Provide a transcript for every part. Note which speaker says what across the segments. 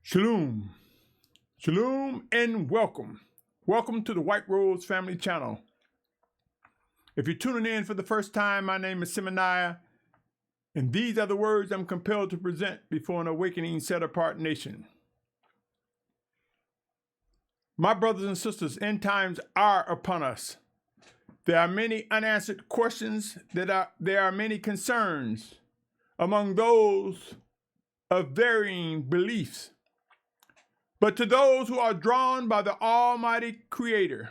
Speaker 1: Shalom. Shalom and welcome. Welcome to the White Rose Family Channel. If you're tuning in for the first time, my name is Symmanayah, and these are the words I'm compelled to present before an awakening set-apart nation. My brothers and sisters, end times are upon us. There are many unanswered questions, there are many concerns among those of varying beliefs. But to those who are drawn by the Almighty Creator,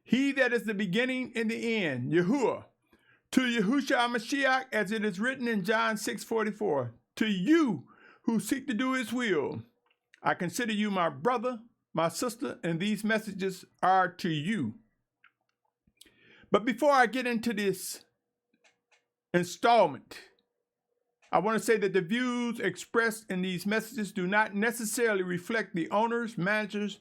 Speaker 1: He that is the beginning and the end, Yahuah, to Yahusha Mashiach, as it is written in John 6:44, to you who seek to do His will, I consider you my brother, my sister, and these messages are to you. But before I get into this installment, I want to say that the views expressed in these messages do not necessarily reflect the owners, managers,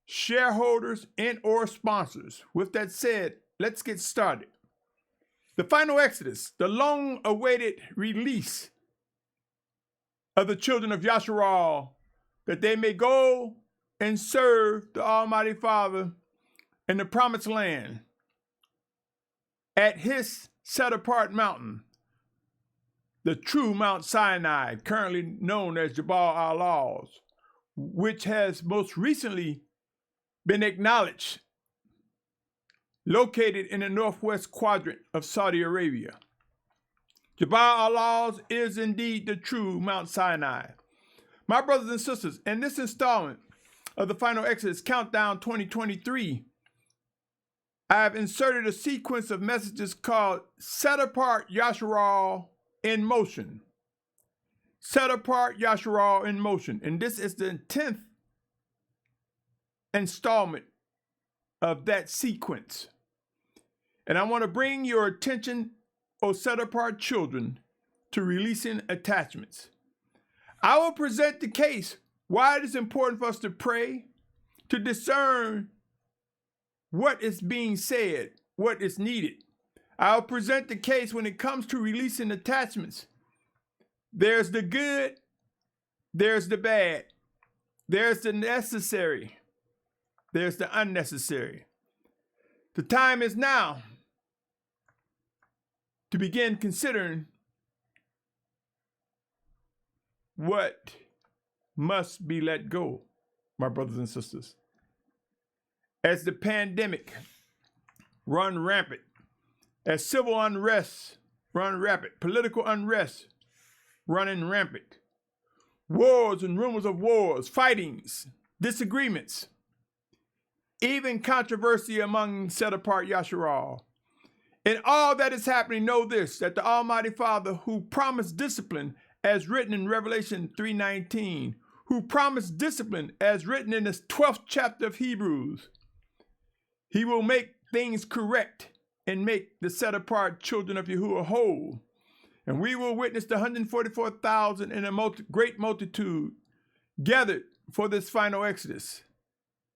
Speaker 1: shareholders, and or sponsors. With that said, let's get started. The final exodus, the long-awaited release of the children of Yashar'al, that they may go and serve the Almighty Father in the promised land at His set-apart mountain, the true Mount Sinai, currently known as Yahusha, which has most recently been acknowledged, located in the northwest quadrant of Saudi Arabia. Yahusha is indeed the true Mount Sinai. My brothers and sisters, in this installment of the Final Exodus Countdown 2023, I have inserted a sequence of messages called Set Apart Yashar'al in Motion. Set Apart Yashar'al in Motion. And this is the 10th installment of that sequence. And I want to bring your attention, O set apart children, to releasing attachments. I will present the case why it is important for us to pray, to discern what is being said, what is needed. I'll present the case when it comes to releasing attachments. There's the good, there's the bad, there's the necessary, there's the unnecessary. The time is now to begin considering what must be let go, my brothers and sisters. As the pandemic run rampant, as civil unrest run rapid, political unrest running rampant, wars and rumors of wars, fightings, disagreements, even controversy among set-apart Yashar'al. In all that is happening, know this, that the Almighty Father, who promised discipline as written in Revelation 3:19, who promised discipline as written in the 12th chapter of Hebrews, He will make things correct and make the set-apart children of Yahuah whole. And we will witness the 144,000 in a great multitude gathered for this final exodus.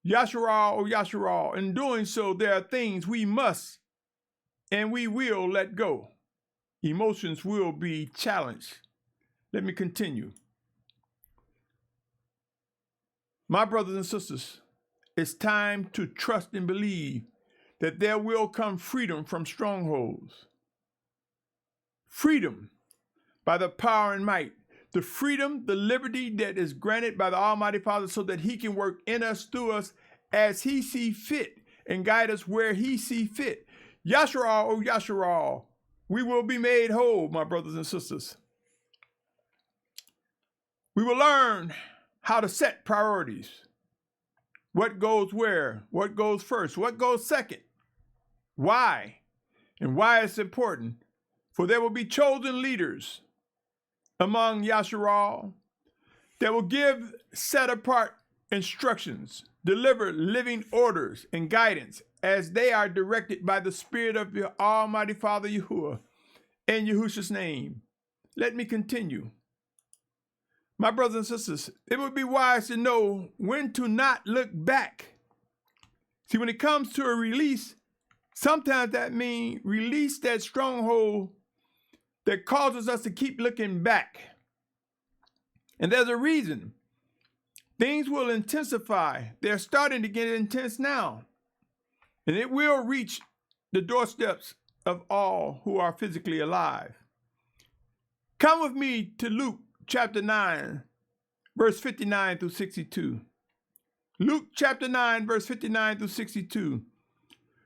Speaker 1: Yashar'al, O Yashar'al, in doing so, there are things we must and we will let go. Emotions will be challenged. Let me continue. My brothers and sisters, it's time to trust and believe that there will come freedom from strongholds. Freedom by the power and might. The freedom, the liberty that is granted by the Almighty Father so that He can work in us, through us, as He see fit and guide us where He see fit. Yashar'al, O Yashar'al, we will be made whole, my brothers and sisters. We will learn how to set priorities. What goes where? What goes first? What goes second? Why? And why it's important. For there will be chosen leaders among Yashar'al that will give set-apart instructions, deliver living orders and guidance as they are directed by the Spirit of the Almighty Father Yahuah in Yahusha's name. Let me continue. My brothers and sisters, it would be wise to know when to not look back. See, when it comes to a release, sometimes that means release that stronghold that causes us to keep looking back. And there's a reason Things will intensify. They're starting to get intense now. And it will reach the doorsteps of all who are physically alive. Come with me to Luke chapter 9, verse 59 through 62. Luke chapter 9, verse 59 through 62.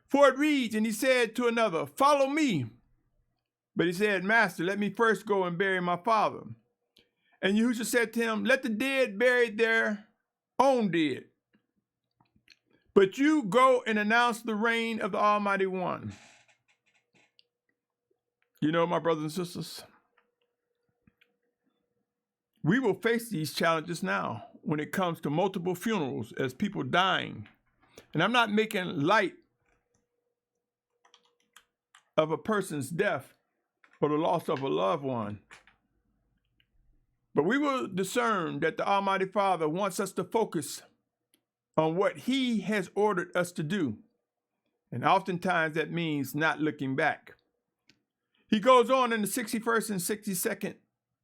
Speaker 1: For it reads, and he said to another, follow me. But he said, Master, let me first go and bury my father. And Yahusha said to him, let the dead bury their own dead. But you go and announce the reign of the Almighty One. You know, my brothers and sisters, we will face these challenges now when it comes to multiple funerals as people dying. And I'm not making light of a person's death or the loss of a loved one. But we will discern that the Almighty Father wants us to focus on what He has ordered us to do. And oftentimes that means not looking back. He goes on in the 61st and 62nd,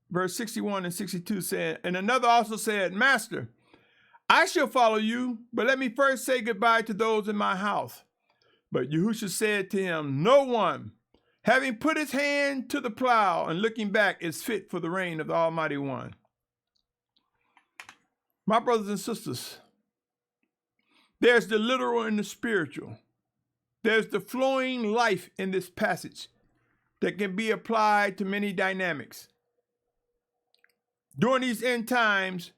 Speaker 1: verse 61 and 62 saying, and another also said, Master, I shall follow you, but let me first say goodbye to those in my house. But Yahusha said to him, no one, having put his hand to the plow and looking back, is fit for the reign of the Almighty One. My brothers and sisters, there's the literal and the spiritual. There's the flowing life in this passage that can be applied to many dynamics. During these end times,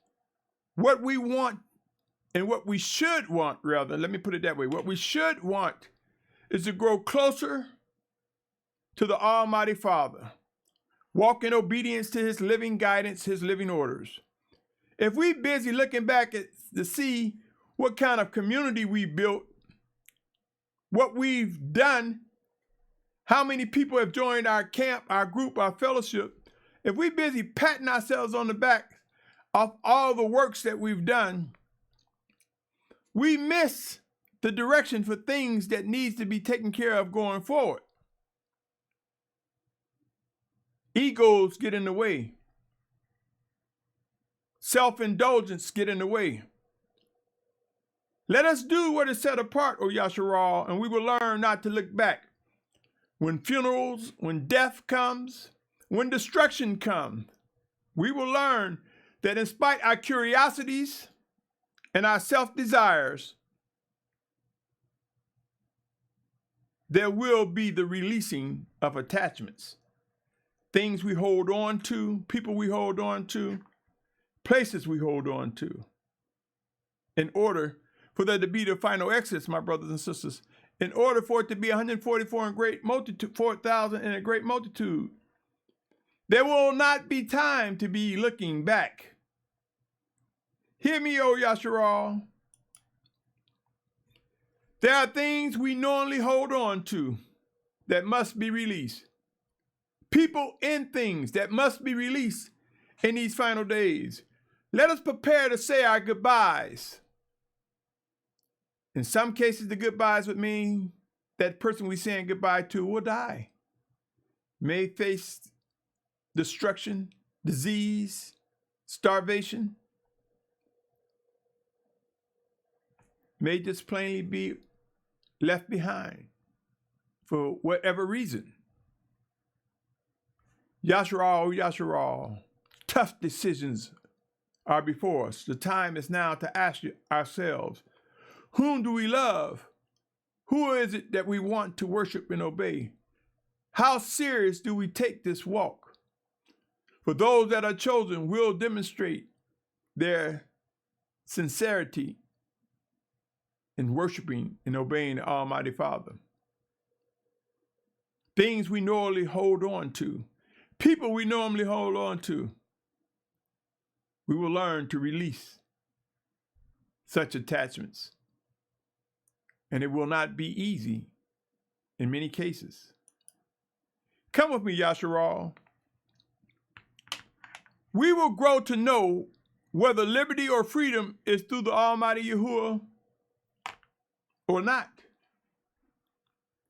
Speaker 1: what we want and what we should want, rather, let me put it that way, what we should want is to grow closer to the Almighty Father, walk in obedience to His living guidance, His living orders. If we're busy looking back to see what kind of community we built, what we've done, how many people have joined our camp, our group, our fellowship, if we're busy patting ourselves on the back of all the works that we've done, we miss the direction for things that needs to be taken care of going forward. Egos get in the way. Self-indulgence get in the way. Let us do what is set apart, O Yashar'al, and we will learn not to look back. When funerals, when death comes, when destruction comes, we will learn that in spite our curiosities and our self-desires, there will be the releasing of attachments. Things we hold on to, people we hold on to, places we hold on to. In order for there to be the final exits, my brothers and sisters, in order for it to be 144 in great multitude, 4,000 in a great multitude, there will not be time to be looking back. Hear me, O Yashar'al. There are things we normally hold on to that must be released. People and things that must be released in these final days. Let us prepare to say our goodbyes. In some cases, the goodbyes would mean that person we're saying goodbye to will die. May face destruction, disease, starvation. May just plainly be left behind for whatever reason. Yashar'al, Yashar'al, tough decisions are before us. The time is now to ask ourselves, whom do we love? Who is it that we want to worship and obey? How serious do we take this walk? For those that are chosen will demonstrate their sincerity in worshiping and obeying the Almighty Father. Things we normally hold on to, people we normally hold on to, we will learn to release such attachments. And it will not be easy in many cases. Come with me, Yashar'al. We will grow to know whether liberty or freedom is through the Almighty Yahuah or not.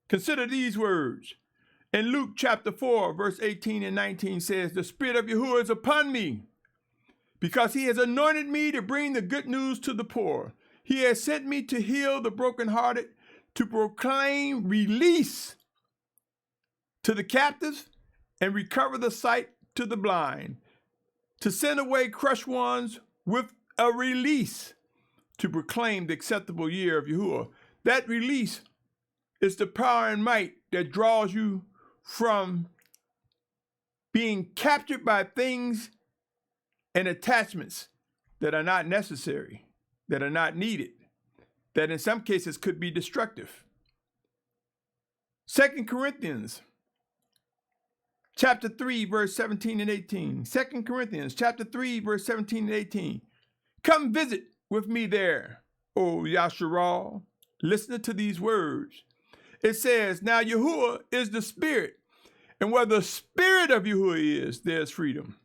Speaker 1: Consider these words. In Luke chapter 4, verse 18 and 19 says, the Spirit of Yahuah is upon me, because he has anointed me to bring the good news to the poor. He has sent me to heal the brokenhearted, to proclaim release to the captives and recover the sight to the blind, to send away crushed ones with a release, to proclaim the acceptable year of Yahuah. That release is the power and might that draws you from being captured by things and attachments that are not necessary, that are not needed, that in some cases could be destructive. 2 Corinthians chapter 3, verse 17 and 18. 2 Corinthians chapter 3, verse 17 and 18. Come visit with me there, O Yashar'al. Listen to these words. It says, now Yahuah is the Spirit, and where the Spirit of Yahuah is, there's freedom.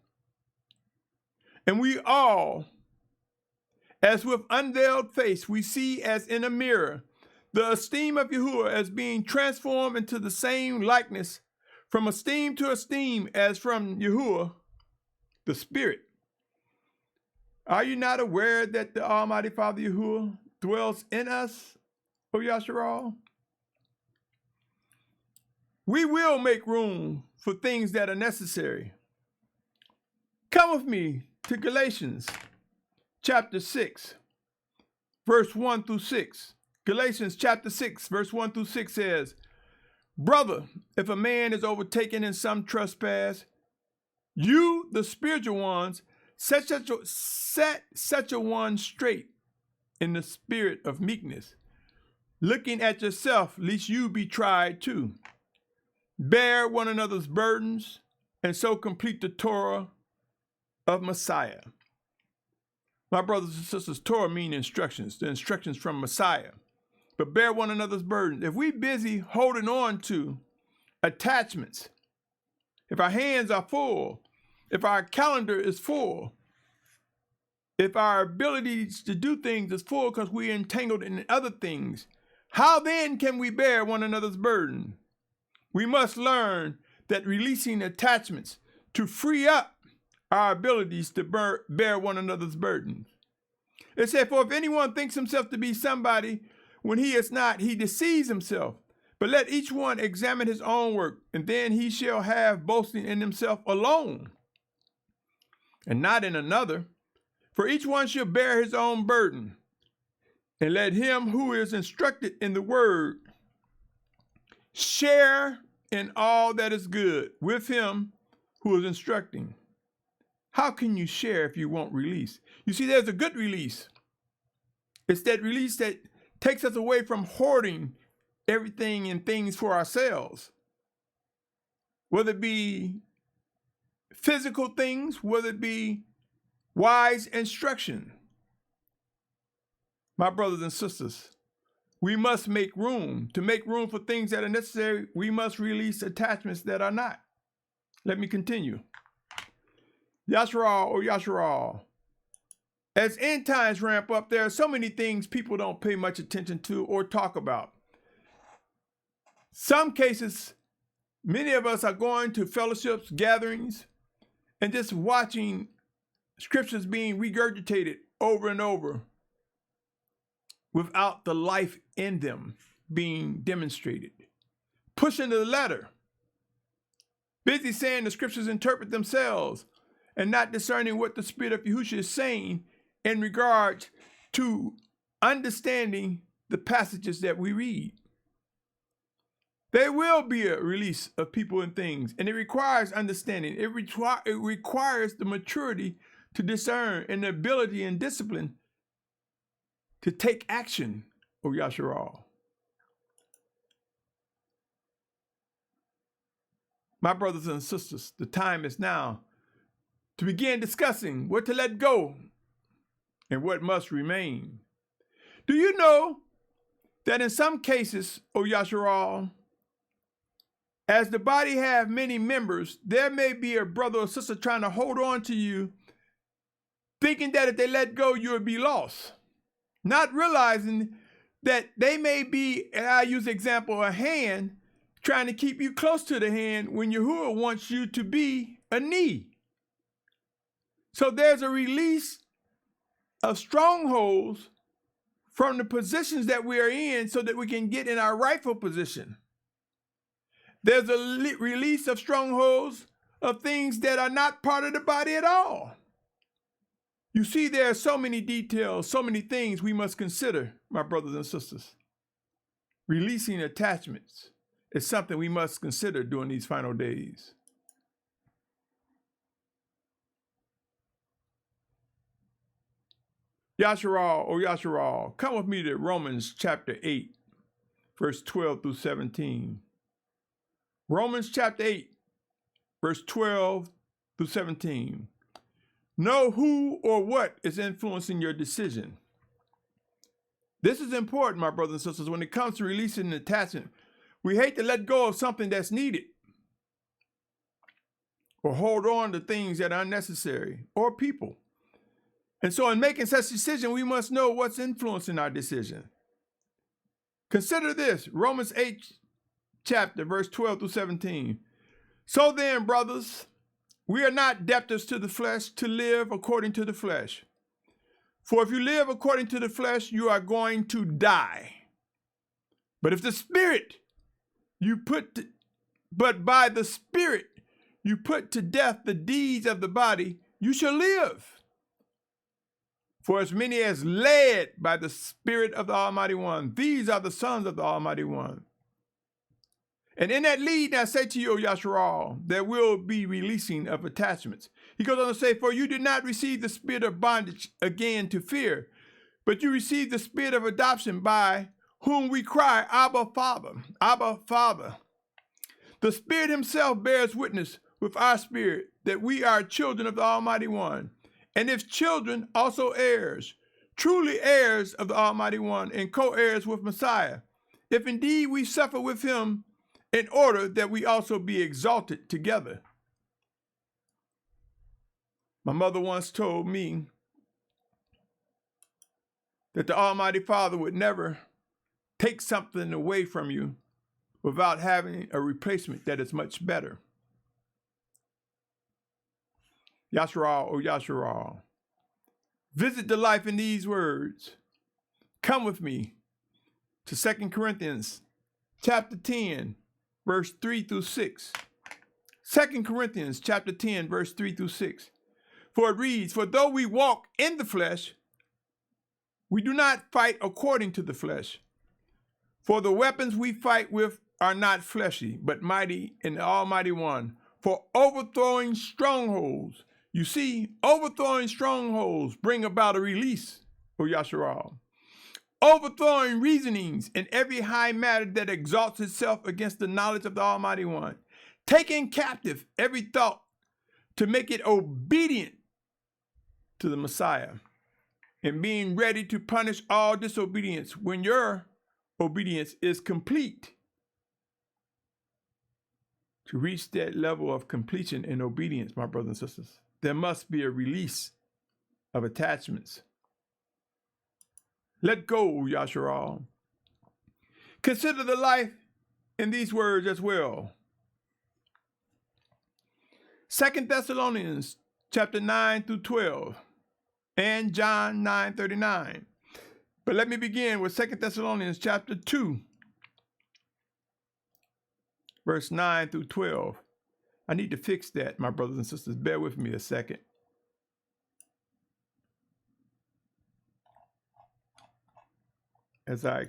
Speaker 1: And we all, as with unveiled face, we see as in a mirror the esteem of Yahuah as being transformed into the same likeness, from esteem to esteem as from Yahuah, the Spirit. Are you not aware that the Almighty Father Yahuah dwells in us, O Yashar'al? We will make room for things that are necessary. Come with me to Galatians chapter 6, verse 1 through 6. Galatians chapter 6, verse 1 through 6 says, brother, if a man is overtaken in some trespass, you, the spiritual ones, set such a one straight in the spirit of meekness, looking at yourself, lest you be tried too. Bear one another's burdens, and so complete the Torah of Messiah. My brothers and sisters, Torah mean instructions, the instructions from Messiah. But bear one another's burdens. If we busy holding on to attachments, if our hands are full, if our calendar is full, if our abilities to do things is full because we're entangled in other things, how then can we bear one another's burden? We must learn that releasing attachments to free up our abilities to bear one another's burdens. It said, for if anyone thinks himself to be somebody when he is not, he deceives himself. But let each one examine his own work, and then he shall have boasting in himself alone, and not in another. For each one shall bear his own burden. And let him who is instructed in the word share in all that is good with him who is instructing. How can you share if you won't release? You see, there's a good release. It's that release that takes us away from hoarding everything and things for ourselves. Whether it be physical things, whether it be wise instruction. My brothers and sisters, we must make room. To make room for things that are necessary, we must release attachments that are not. Let me continue. Yashar'al, or Yashar'al. As end times ramp up, there are so many things people don't pay much attention to or talk about. Some cases, many of us are going to fellowships, gatherings, and just watching scriptures being regurgitated over and over without the life in them being demonstrated. Pushing the letter. Busy saying the scriptures interpret themselves and not discerning what the Spirit of Yahusha is saying in regards to understanding the passages that we read. There will be a release of people and things, and it requires understanding. It requires the maturity to discern and the ability and discipline to take action, O Yashar'al. My brothers and sisters, the time is now to begin discussing what to let go and what must remain. Do you know that in some cases, O Yashar'al, as the body have many members, there may be a brother or sister trying to hold on to you, thinking that if they let go, you will be lost. Not realizing that they may be, and I use the example, a hand trying to keep you close to the hand when Yahuah wants you to be a knee. So there's a release of strongholds from the positions that we are in so that we can get in our rightful position. There's a release of strongholds of things that are not part of the body at all. You see, there are so many details, so many things we must consider, my brothers and sisters. Releasing attachments is something we must consider during these final days. Yashar'al, O Yashar'al, come with me to Romans chapter 8, verse 12 through 17. Romans chapter 8, verse 12 through 17. Know who or what is influencing your decision. This is important, my brothers and sisters, when it comes to releasing an attachment. We hate to let go of something that's needed or hold on to things that are unnecessary or people. And so in making such decision, we must know what's influencing our decision. Consider this, Romans 8 chapter, verse 12 through 17. So then, brothers, we are not debtors to the flesh to live according to the flesh. For if you live according to the flesh, you are going to die. But if the Spirit but by the Spirit you put to death the deeds of the body, you shall live. For as many as led by the Spirit of the Almighty One, these are the sons of the Almighty One. And in that lead, I say to you, O Yashar'al, there will be releasing of attachments. He goes on to say, for you did not receive the spirit of bondage again to fear, but you received the spirit of adoption by whom we cry, Abba, Father, Abba, Father. The Spirit himself bears witness with our spirit that we are children of the Almighty One. And if children, also heirs, truly heirs of the Almighty One, and co-heirs with Messiah, if indeed we suffer with him, in order that we also be exalted together. My mother once told me that the Almighty Father would never take something away from you without having a replacement that is much better. Yashar'al, O Yashar'al, visit the life in these words. Come with me to 2 Corinthians chapter 10, verse 3 through 6. 2 Corinthians chapter 10, verse 3 through 6. For it reads, for though we walk in the flesh, we do not fight according to the flesh. For the weapons we fight with are not fleshly, but mighty in the Almighty One, for overthrowing strongholds. You see, overthrowing strongholds bring about a release, O Yashar'al. Overthrowing reasonings and every high matter that exalts itself against the knowledge of the Almighty One, taking captive every thought to make it obedient to the Messiah, and being ready to punish all disobedience when your obedience is complete. To reach that level of completion in obedience, my brothers and sisters, there must be a release of attachments. Let go, Yashar'al. Consider the life in these words as well. 2 Thessalonians chapter 9 through 12 and John 9:39. But let me begin with 2 Thessalonians chapter 2, verse 9 through 12. I need to fix that, my brothers and sisters. Bear with me a second. As I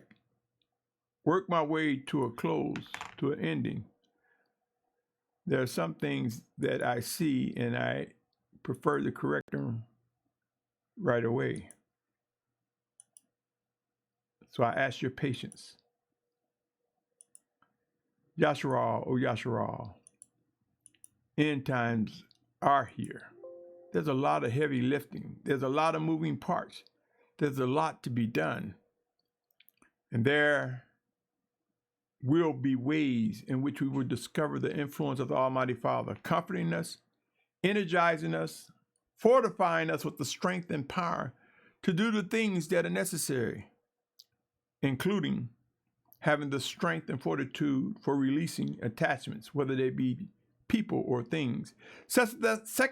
Speaker 1: work my way to a close, to an ending, there are some things that I see and I prefer to correct them right away. So I ask your patience. Yashar'al, O Yashar'al, end times are here. There's a lot of heavy lifting. There's a lot of moving parts. There's a lot to be done. And there will be ways in which we will discover the influence of the Almighty Father, comforting us, energizing us, fortifying us with the strength and power to do the things that are necessary, including having the strength and fortitude for releasing attachments, whether they be people or things. 2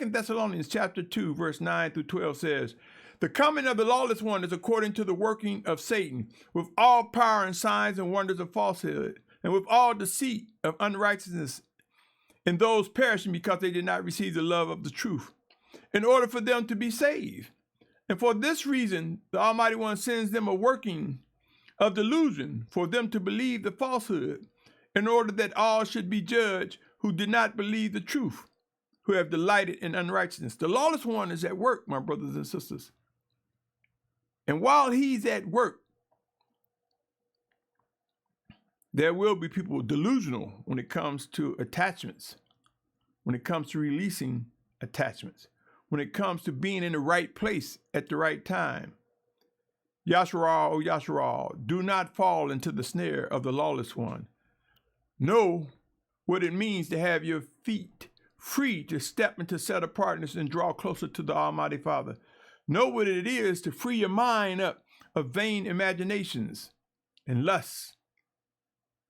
Speaker 1: Thessalonians chapter 2, verse 9 through 12 says, the coming of the lawless one is according to the working of Satan, with all power and signs and wonders of falsehood, and with all deceit of unrighteousness in those perishing because they did not receive the love of the truth, in order for them to be saved. And for this reason, the Almighty One sends them a working of delusion for them to believe the falsehood, in order that all should be judged who did not believe the truth, who have delighted in unrighteousness. The lawless one is at work, my brothers and sisters. And while he's at work, there will be people delusional when it comes to attachments, when it comes to releasing attachments, when it comes to being in the right place at the right time. Yashar'al, O Yashar'al, do not fall into the snare of the lawless one. Know what it means to have your feet free to step into set apartness and draw closer to the Almighty Father. Know what it is to free your mind up of vain imaginations and lusts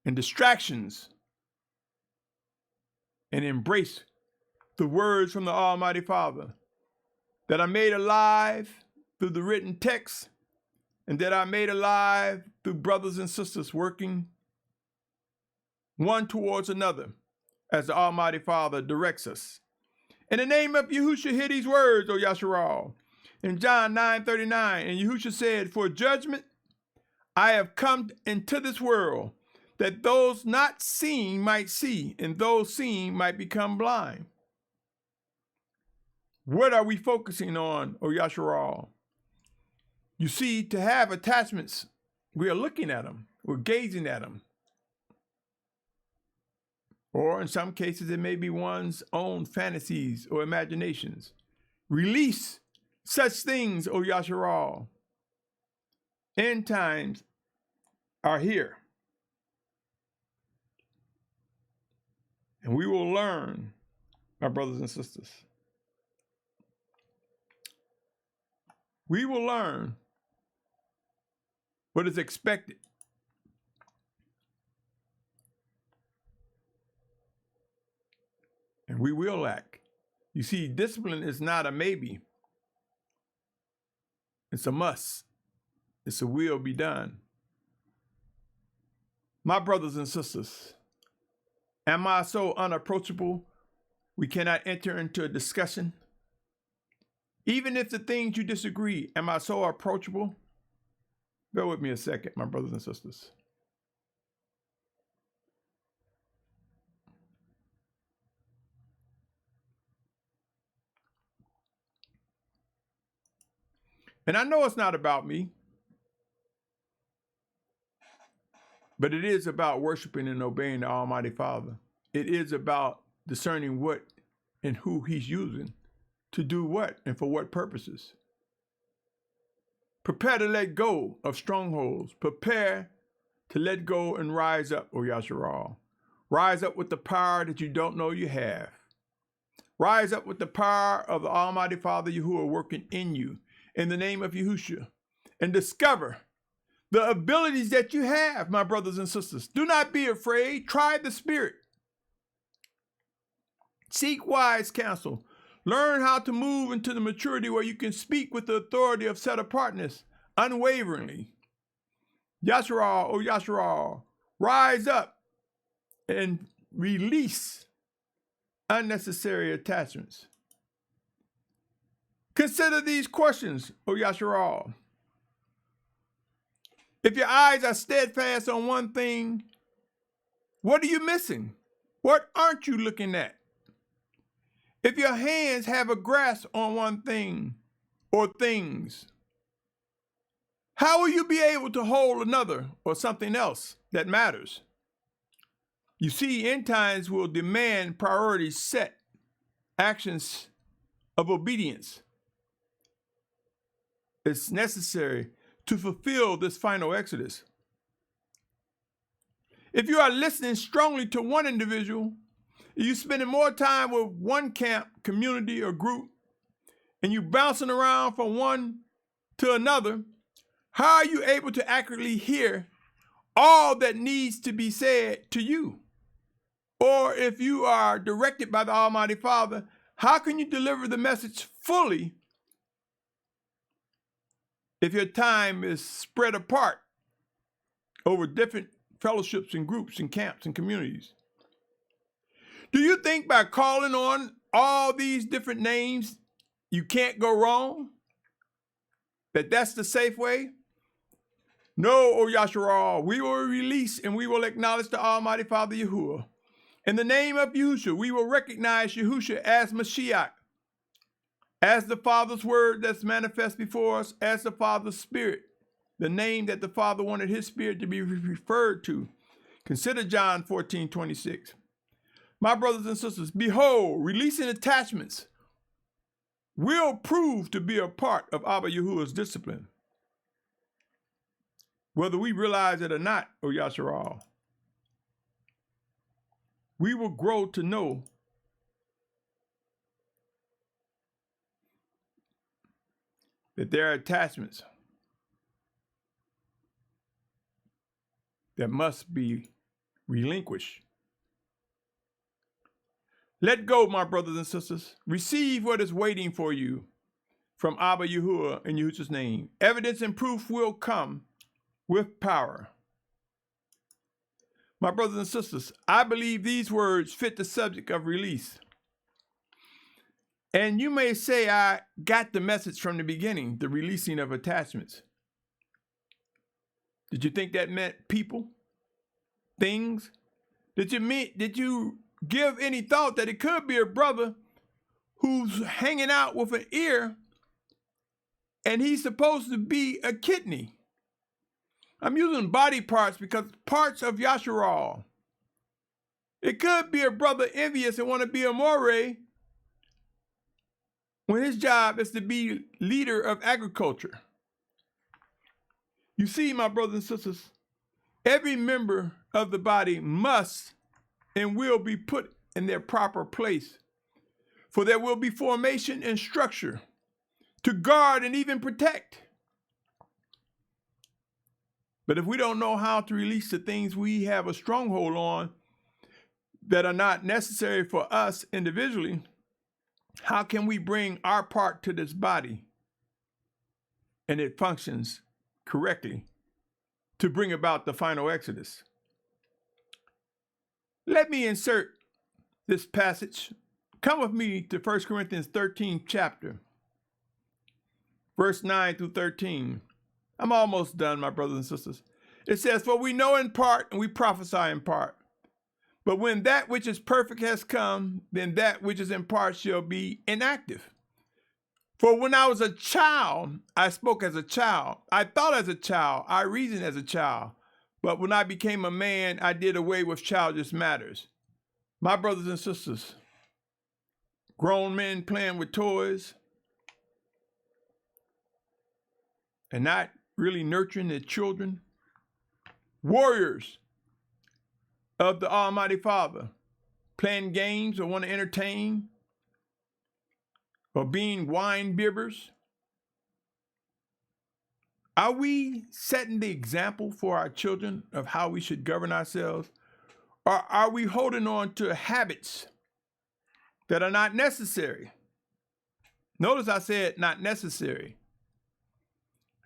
Speaker 1: and distractions, and embrace the words from the Almighty Father that are made alive through the written text, and that are made alive through brothers and sisters working one towards another as the Almighty Father directs us. In the name of Yahusha, hear these words, O Yashar'al. In John 9:39, and Yahusha said, for judgment I have come into this world, that those not seeing might see, and those seeing might become blind. What are we focusing on, O Yashar'al? You see, to have attachments, we are looking at them, we're gazing at them. Or in some cases, it may be one's own fantasies or imaginations. Release such things, O Yashar'al. End times are here. And we will learn, my brothers and sisters. We will learn what is expected. And we will act. You see, discipline is not a maybe. It's a must. It's a will be done. My brothers and sisters, am I so unapproachable we cannot enter into a discussion? Even if the things you disagree, am I so approachable? Bear with me a second, my brothers and sisters. And I know it's not about me, but it is about worshiping and obeying the Almighty Father. It is about discerning what and who he's using to do what and for what purposes. Prepare to let go of strongholds. Prepare to let go and rise up, O Yashar'al. Rise up with the power that you don't know you have. Rise up with the power of the Almighty Father Yahuah working in you in the name of Yahusha, and discover the abilities that you have, my brothers and sisters. Do not be afraid. Try the Spirit. Seek wise counsel. Learn how to move into the maturity where you can speak with the authority of set apartness unwaveringly. Yashar'al, O Yashar'al, rise up and release unnecessary attachments. Consider these questions, O Yashar'al. If your eyes are steadfast on one thing, what are you missing? What aren't you looking at? If your hands have a grasp on one thing or things, how will you be able to hold another or something else that matters? You see, end times will demand priorities set, actions of obedience. It's necessary to fulfill this final exodus. If you are listening strongly to one individual, you spending more time with one camp, community, or group, and you bouncing around from one to another, how are you able to accurately hear all that needs to be said to you? or if you are directed by the Almighty Father, how can you deliver the message fully if your time is spread apart over different fellowships and groups and camps and communities? Do you think by calling on all these different names, you can't go wrong? That's the safe way? No, O Yashar'al, we will release and we will acknowledge the Almighty Father Yahuah. In the name of Yahusha, we will recognize Yahusha as Mashiach, as the Father's word that's manifest before us, as the Father's Spirit, the name that the Father wanted his Spirit to be referred to. Consider John 14:26. My brothers and sisters, behold, releasing attachments will prove to be a part of Abba Yahuwah's discipline, whether we realize it or not, O Yashar'al. We will grow to know that there are attachments that must be relinquished. Let go, my brothers and sisters. Receive what is waiting for you from Abba Yahuah in Yahusha's name. Evidence and proof will come with power. My brothers and sisters, I believe these words fit the subject of release. And you may say I got the message from the beginning, the releasing of attachments. Did you think that meant people? Things? Did you give any thought that it could be a brother who's hanging out with an ear and he's supposed to be a kidney? I'm using body parts because parts of Yashar'al. It could be a brother envious and want to be a moray when his job is to be leader of agriculture. You see, my brothers and sisters, every member of the body must and will be put in their proper place, for there will be formation and structure to guard and even protect. But if we don't know how to release the things we have a stronghold on that are not necessary for us individually, how can we bring our part to this body and it functions correctly to bring about the final exodus? Let me insert this passage. Come with me to 1 Corinthians 13th chapter, verse 9 through 13. I'm almost done, my brothers and sisters. It says, for we know in part and we prophesy in part. But when that which is perfect has come, then that which is in part shall be inactive. For when I was a child, I spoke as a child. I thought as a child. I reasoned as a child. But when I became a man, I did away with childish matters. My brothers and sisters, grown men playing with toys and not really nurturing their children. Warriors of the Almighty Father, playing games or want to entertain, or being wine bibbers. Are we setting the example for our children of how we should govern ourselves? Or are we holding on to habits that are not necessary? Notice I said not necessary.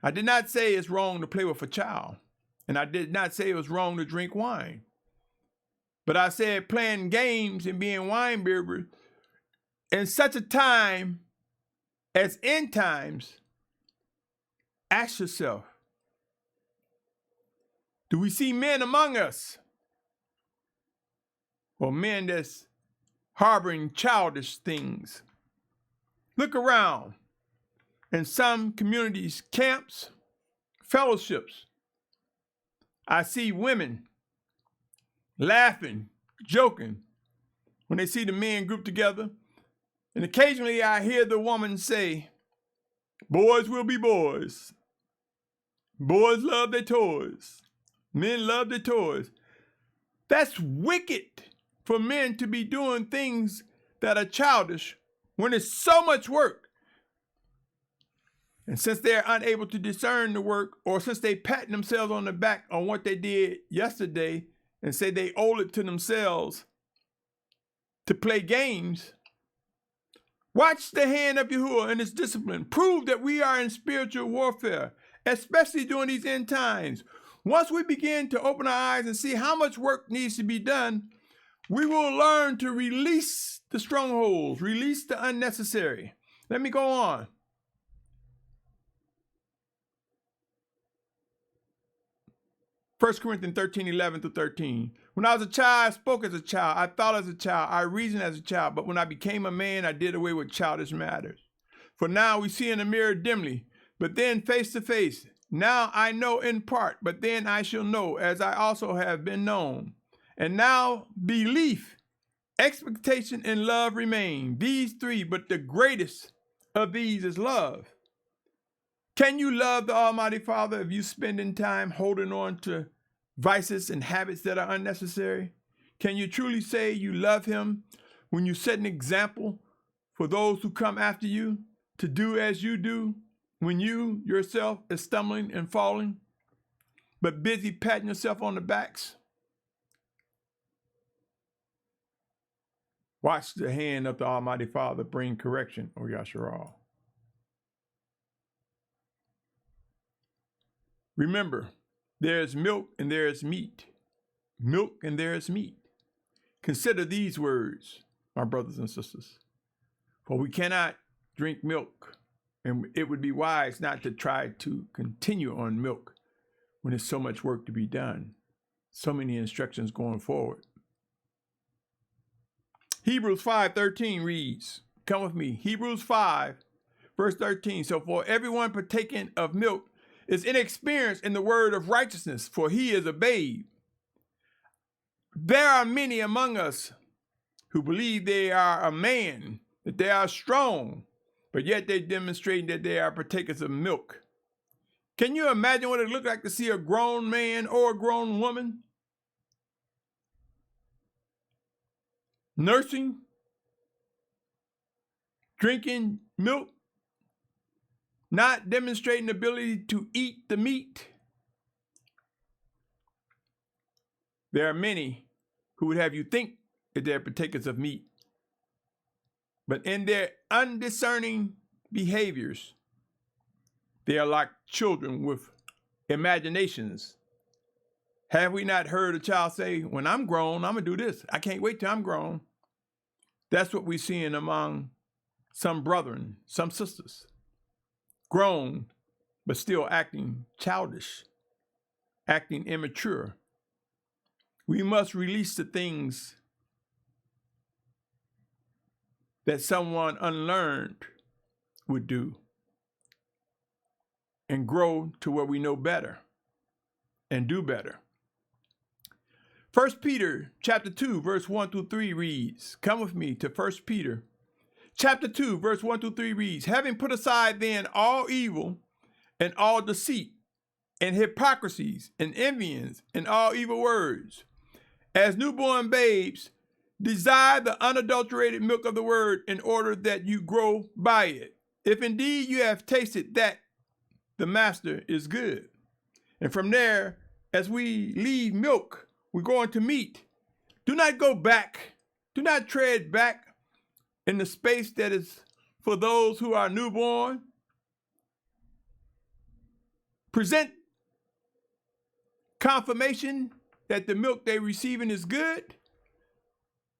Speaker 1: I did not say it's wrong to play with a child. And I did not say it was wrong to drink wine. But I said playing games and being wine bibbers in such a time as end times. Ask yourself, do we see men among us? Or men that's harboring childish things? Look around. In some communities, camps, fellowships, I see women laughing, joking when they see the men grouped together. And occasionally I hear the woman say, boys will be boys. Boys love their toys. Men love their toys. That's wicked for men to be doing things that are childish when it's so much work. And since they're unable to discern the work, or since they pat themselves on the back on what they did yesterday and say they owe it to themselves to play games. Watch the hand of Yahuah and his discipline. Prove that we are in spiritual warfare, especially during these end times. Once we begin to open our eyes and see how much work needs to be done, we will learn to release the strongholds, release the unnecessary. Let me go on. First Corinthians 13:11-13. When I was a child, I spoke as a child. I thought as a child. I reasoned as a child. But when I became a man, I did away with childish matters. For now we see in a mirror dimly, but then face to face. Now I know in part, but then I shall know as I also have been known. And now belief, expectation, and love remain. These three, but the greatest of these is love. Can you love the Almighty Father if you spending time holding on to vices and habits that are unnecessary? Can you truly say you love him when you set an example for those who come after you to do as you do when you yourself is stumbling and falling, but busy patting yourself on the backs? Watch the hand of the Almighty Father bring correction, O Yashar'al. Remember, there is milk and there is meat. Milk and there is meat. Consider these words, my brothers and sisters. For we cannot drink milk, and it would be wise not to try to continue on milk when there's so much work to be done, so many instructions going forward. Hebrews 5:13 reads, come with me, Hebrews 5, verse 13. So for everyone partaking of milk is inexperienced in the word of righteousness, for he is a babe. There are many among us who believe they are a man, that they are strong, but yet they demonstrate that they are partakers of milk. Can you imagine what it looked like to see a grown man or a grown woman nursing, drinking milk, not demonstrating the ability to eat the meat? There are many who would have you think that they're partakers of meat, but in their undiscerning behaviors, they are like children with imaginations. Have we not heard a child say, when I'm grown, I'm going to do this. I can't wait till I'm grown. That's what we're seeing among some brethren, some sisters. Grown, but still acting childish, acting immature. We must release the things that someone unlearned would do and grow to where we know better and do better. 1 Peter chapter 2, verse 1-3 reads, come with me to 1 Peter chapter 2, verse 1-3 reads, having put aside then all evil and all deceit and hypocrisies and envyings and all evil words, as newborn babes, desire the unadulterated milk of the word in order that you grow by it. If indeed you have tasted that the master is good. And from there, as we leave milk, we're going to meat. Do not go back. Do not tread back in the space that is for those who are newborn. Present confirmation that the milk they're receiving is good,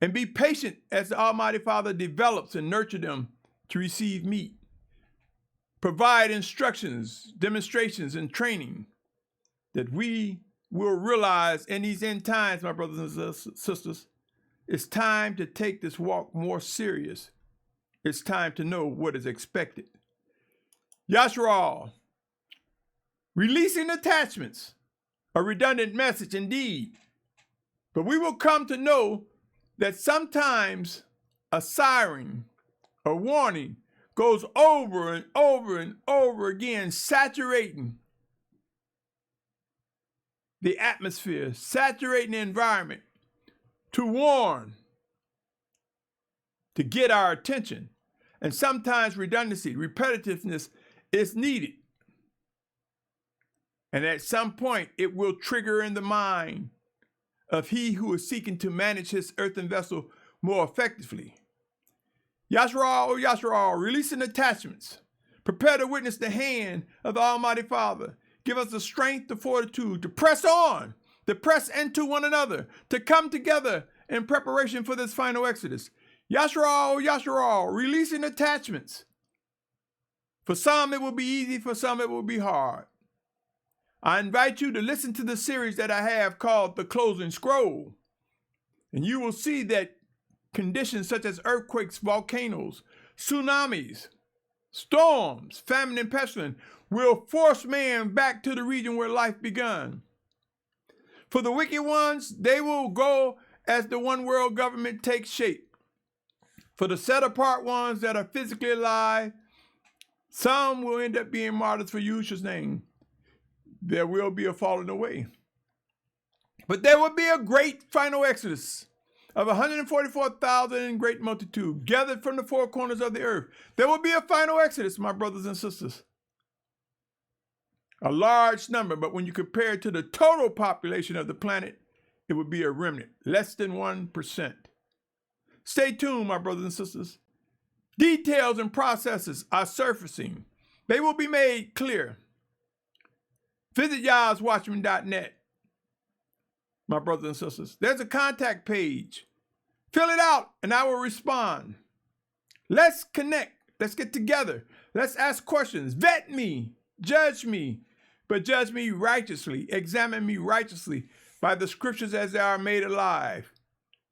Speaker 1: and be patient as the Almighty Father develops and nurtures them to receive meat. Provide instructions, demonstrations, and training that we will realize in these end times, my brothers and sisters, it's time to take this walk more serious. It's time to know what is expected. Yashar'al, releasing attachments, a redundant message indeed, but we will come to know that sometimes a siren, a warning, goes over and over and over again, saturating the atmosphere, saturating the environment, to warn, to get our attention. And sometimes redundancy, repetitiveness is needed. And at some point, it will trigger in the mind of he who is seeking to manage his earthen vessel more effectively. Yashar'al, O Yashar'al, releasing attachments. Prepare to witness the hand of the Almighty Father. Give us the strength, the fortitude to press on, to press into one another, to come together in preparation for this final exodus. Yashar'al, O Yashar'al, releasing attachments. For some it will be easy, for some it will be hard. I invite you to listen to the series that I have called The Closing Scroll. And you will see that conditions such as earthquakes, volcanoes, tsunamis, storms, famine, and pestilence will force man back to the region where life begun. For the wicked ones, they will go as the one world government takes shape. For the set apart ones that are physically alive, some will end up being martyrs for Yahusha's name. There will be a falling away. But there will be a great final exodus of 144,000 in great multitude gathered from the four corners of the earth. There will be a final exodus, my brothers and sisters. A large number, but when you compare it to the total population of the planet, it would be a remnant, less than 1%. Stay tuned, my brothers and sisters. Details and processes are surfacing. They will be made clear. Visit Watchman.net, my brothers and sisters. There's a contact page. Fill it out and I will respond. Let's connect. Let's get together. Let's ask questions. Vet me. Judge me. But judge me righteously. Examine me righteously by the scriptures as they are made alive.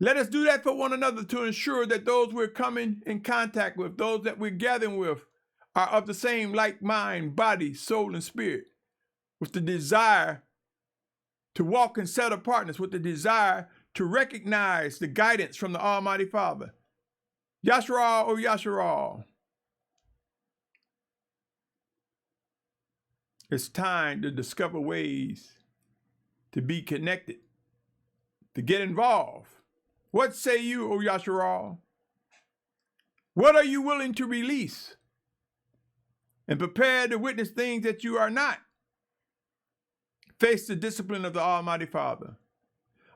Speaker 1: Let us do that for one another to ensure that those we're coming in contact with, those that we're gathering with, are of the same like mind, body, soul, and spirit, with the desire to walk in set apartness, with the desire to recognize the guidance from the Almighty Father. Yashar'al, O Yashar'al. It's time to discover ways to be connected, to get involved. What say you, O Yashar'al? What are you willing to release? And prepare to witness things that you are not. Face the discipline of the Almighty Father.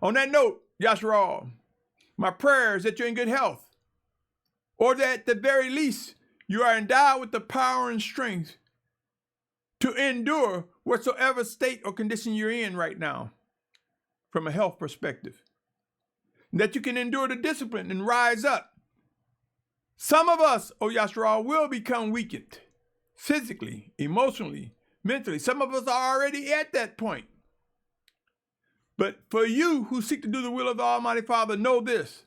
Speaker 1: On that note, Yashar'al, my prayer is that you're in good health, or that at the very least you are endowed with the power and strength to endure whatsoever state or condition you're in right now from a health perspective. That you can endure the discipline and rise up. Some of us, O Yashar'al, will become weakened physically, emotionally, mentally. Some of us are already at that point. But for you who seek to do the will of the Almighty Father, know this.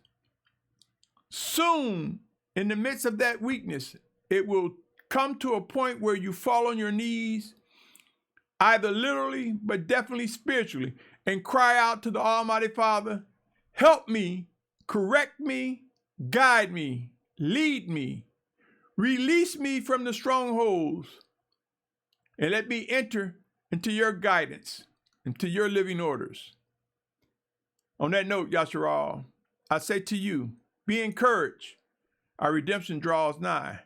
Speaker 1: Soon, in the midst of that weakness, it will come to a point where you fall on your knees, either literally, but definitely spiritually, and cry out to the Almighty Father, help me, correct me, guide me, lead me, release me from the strongholds, and let me enter into your guidance, into your living orders. On that note, Yashar'al, I say to you, be encouraged. Our redemption draws nigh.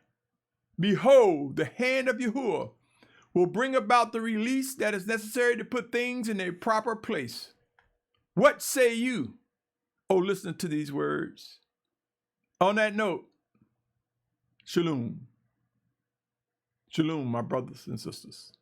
Speaker 1: Behold, the hand of Yahuah will bring about the release that is necessary to put things in their proper place. What say you? Oh, listen to these words. On that note, Shalum. Shalom, my brothers and sisters.